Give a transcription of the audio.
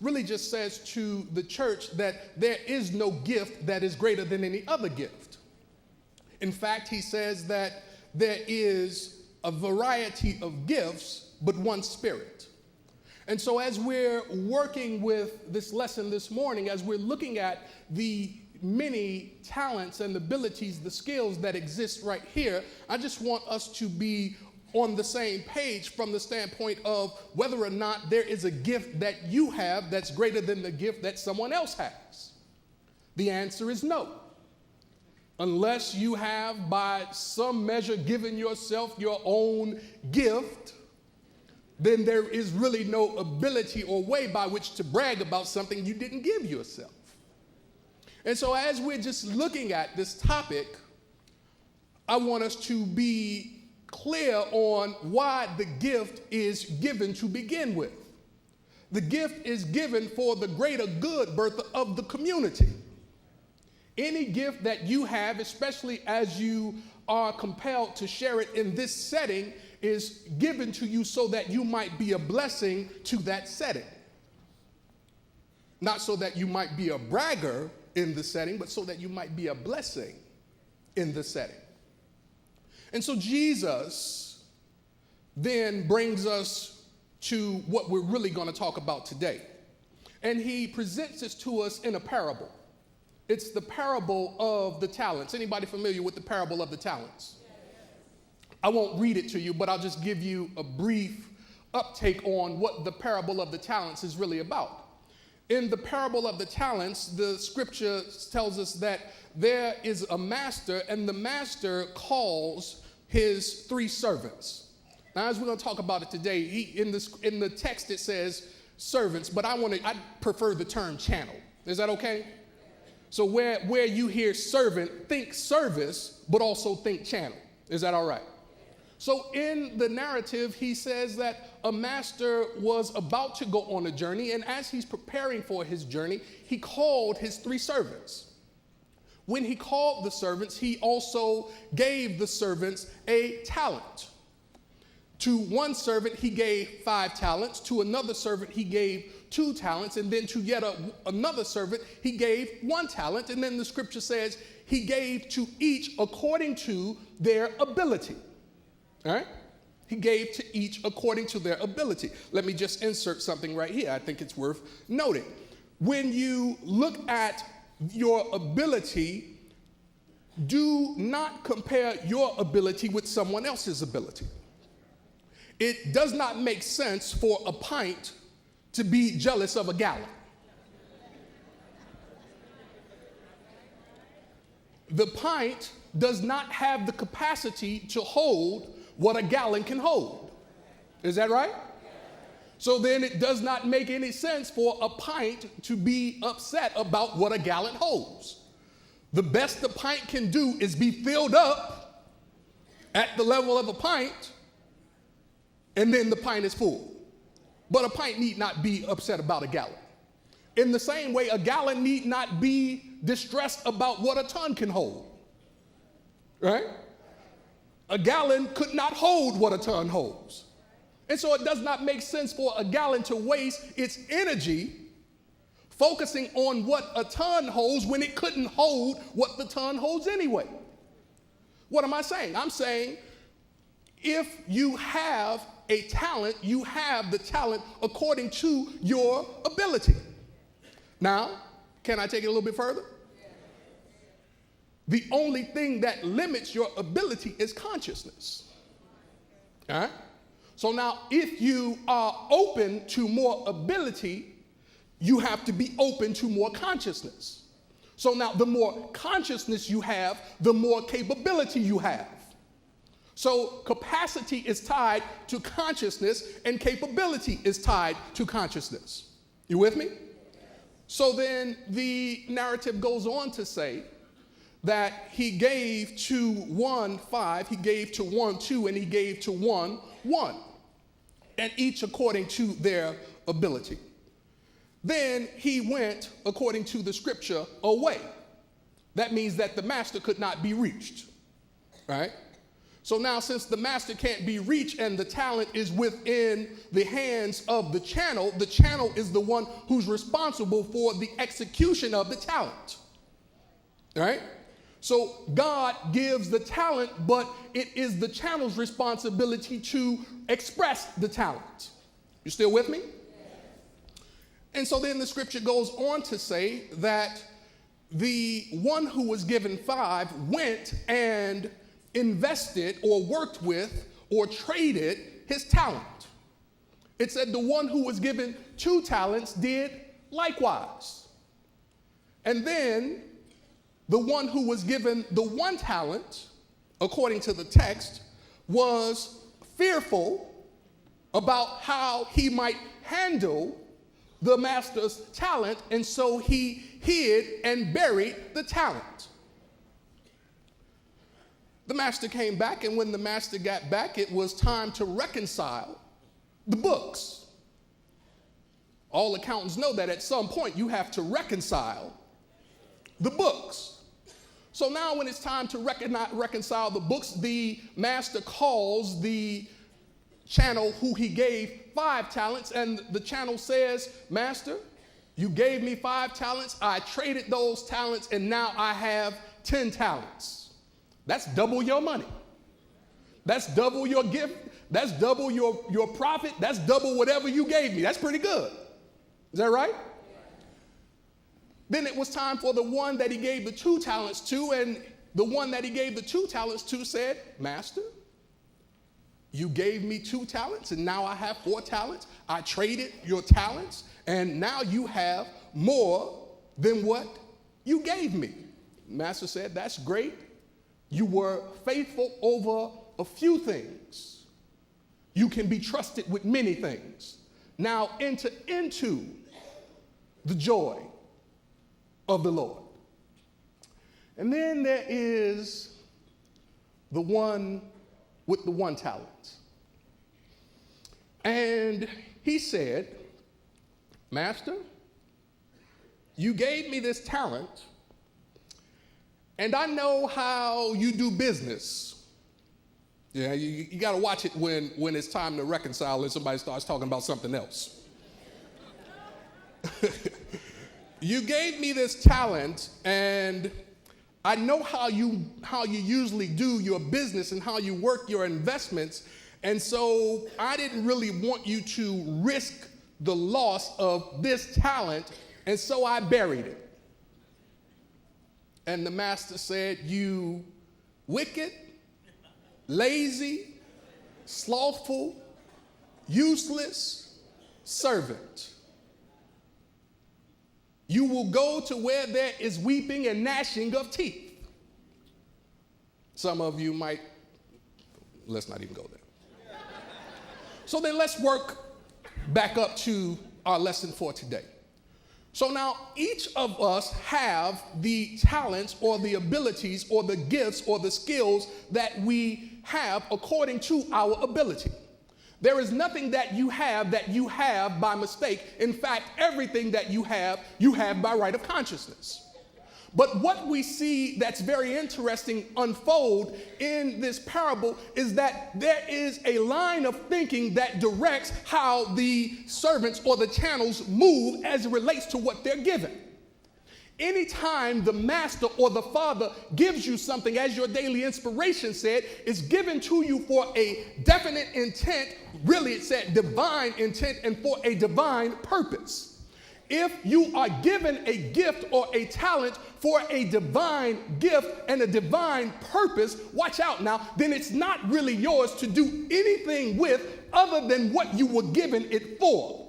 really just says to the church that there is no gift that is greater than any other gift. In fact, he says that there is a variety of gifts, but one Spirit. And so as we're working with this lesson this morning, as we're looking at the many talents and abilities, the skills that exist right here, I just want us to be on the same page from the standpoint of whether or not there is a gift that you have that's greater than the gift that someone else has. The answer is no. Unless you have by some measure given yourself your own gift, then there is really no ability or way by which to brag about something you didn't give yourself. And so as we're just looking at this topic, I want us to be clear on why the gift is given to begin with. The gift is given for the greater good, Bertha, of the community. Any gift that you have, especially as you are compelled to share it in this setting, is given to you so that you might be a blessing to that setting. Not so that you might be a bragger in the setting, but so that you might be a blessing in the setting. And so Jesus then brings us to what we're really going to talk about today. And he presents this to us in a parable. It's the parable of the talents. Anybody familiar with the parable of the talents? I won't read it to you, but I'll just give you a brief uptake on what the parable of the talents is really about. In the parable of the talents, the scripture tells us that there is a master, and the master calls his 3 servants. Now, as we're going to talk about it today, in the text it says servants, but I prefer the term channel. Is that okay? So where you hear servant, think service, but also think channel. Is that all right? So in the narrative, he says that a master was about to go on a journey, and as he's preparing for his journey, he called his 3 servants. When he called the servants, he also gave the servants a talent. To one servant, he gave 5 talents. To another servant, he gave 2 talents. And then to yet another servant, he gave 1 talent. And then the scripture says he gave to each according to their ability. All right? He gave to each according to their ability. Let me just insert something right here. I think it's worth noting. When you look at your ability, do not compare your ability with someone else's ability. It does not make sense for a pint to be jealous of a gallon. The pint does not have the capacity to hold what a gallon can hold. Is that right? So then it does not make any sense for a pint to be upset about what a gallon holds. The best the pint can do is be filled up at the level of a pint, and then the pint is full. But a pint need not be upset about a gallon. In the same way, a gallon need not be distressed about what a ton can hold. Right? A gallon could not hold what a ton holds. And so it does not make sense for a gallon to waste its energy focusing on what a ton holds when it couldn't hold what the ton holds anyway. What am I saying? I'm saying if you have a talent, you have the talent according to your ability. Now, can I take it a little bit further? The only thing that limits your ability is consciousness. All right? So now, if you are open to more ability, you have to be open to more consciousness. So now, the more consciousness you have, the more capability you have. So capacity is tied to consciousness, and capability is tied to consciousness. You with me? So then the narrative goes on to say that he gave to 1 5, he gave to 1 2, and he gave to 1 1, and each according to their ability. Then he went, according to the scripture, away. That means that the master could not be reached, right? So now, since the master can't be reached and the talent is within the hands of the channel is the one who's responsible for the execution of the talent. All right? So God gives the talent, but it is the channel's responsibility to express the talent. You still with me? And so then the scripture goes on to say that the one who was given 5 went and invested or worked with or traded his talent. It said the one who was given 2 talents did likewise. And then the one who was given the 1 talent, according to the text, was fearful about how he might handle the master's talent, and so he hid and buried the talent. The master came back, and when the master got back, it was time to reconcile the books. All accountants know that at some point you have to reconcile the books. So now when it's time to reconcile the books, the master calls the channel who he gave 5 talents, and the channel says, "Master, you gave me 5 talents, I traded those talents, and now I have 10 talents. That's double your money. That's double your gift. That's double your profit. That's double whatever you gave me. That's pretty good." Is that right? Then it was time for the one that he gave the 2 talents to, and the one that he gave the 2 talents to said, "Master, you gave me 2 talents, and now I have 4 talents. I traded your talents, and now you have more than what you gave me." Master said, "That's great. You were faithful over a few things. You can be trusted with many things. Now enter into the joy of the Lord." And then there is the one with the 1 talent. And he said, "Master, you gave me this talent, and I know how you do business." Yeah, you got to watch it when it's time to reconcile and somebody starts talking about something else. "You gave me this talent, and I know how you usually do your business and how you work your investments, and so I didn't really want you to risk the loss of this talent, and so I buried it." And the master said, "You wicked, lazy, slothful, useless servant. You will go to where there is weeping and gnashing of teeth." Some of you might, let's not even go there. So then let's work back up to our lesson for today. So now each of us have the talents or the abilities or the gifts or the skills that we have according to our ability. There is nothing that you have by mistake. In fact, everything that you have by right of consciousness. But what we see that's very interesting unfold in this parable is that there is a line of thinking that directs how the servants or the channels move as it relates to what they're given. Anytime the master or the father gives you something, as your daily inspiration said, it's given to you for a definite intent. Really, it said divine intent and for a divine purpose. If you are given a gift or a talent for a divine gift and a divine purpose, watch out now, then it's not really yours to do anything with other than what you were given it for.